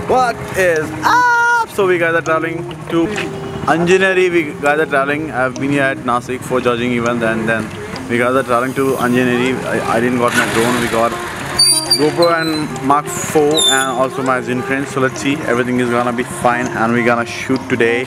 What is up? So we guys are traveling to Anjaneri. We guys are traveling. I've been here at Nashik for judging event, and then we guys are traveling to Anjaneri. I didn't got my drone. We got GoPro and Mark 4 and also my Zin friends. So let's see. Everything is gonna be fine, and we're gonna shoot today.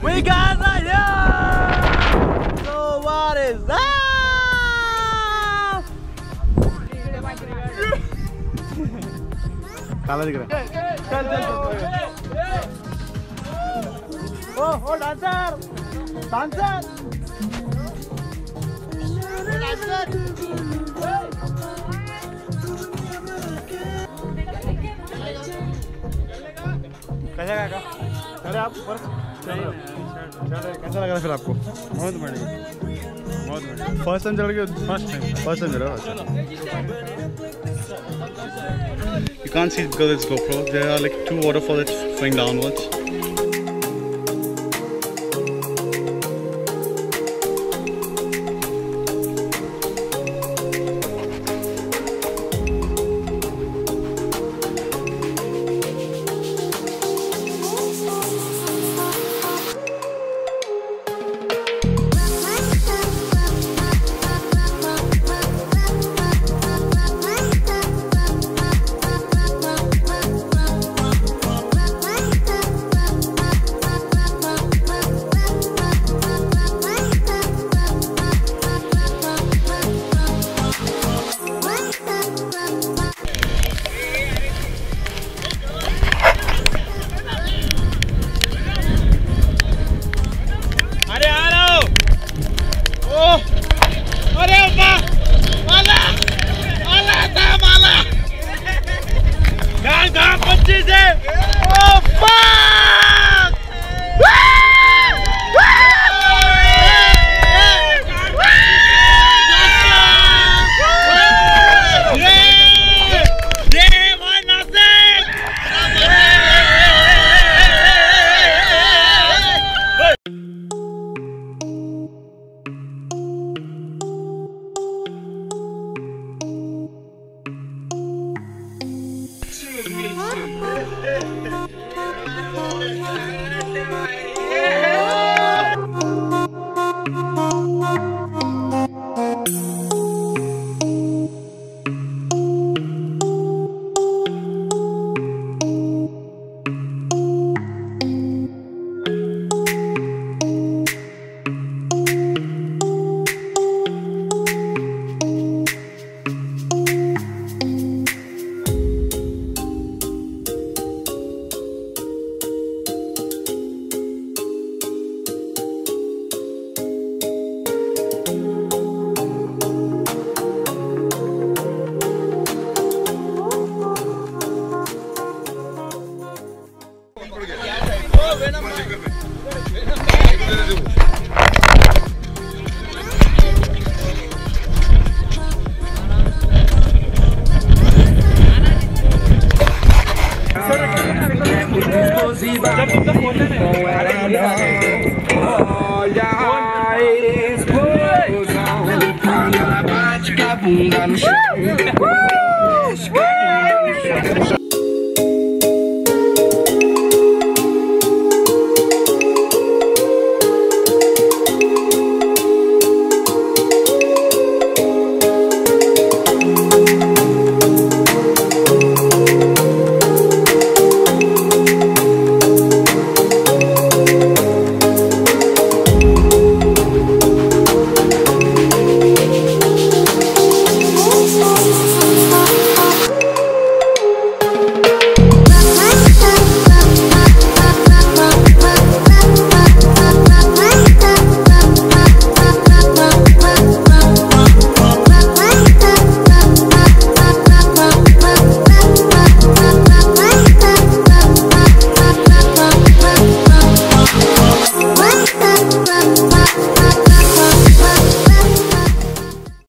We got right here! So what is that? काला दिख रहा है। चल ओ dancer कैसा लगा? अरे आप कैसा लगा फिर आपको? बहुत बढ़िया। फर्स्ट टाइम चल रहे हो? फर्स्ट टाइम चल रहा है। You can't see it because it's GoPro. There are like two waterfalls that's flowing downwards.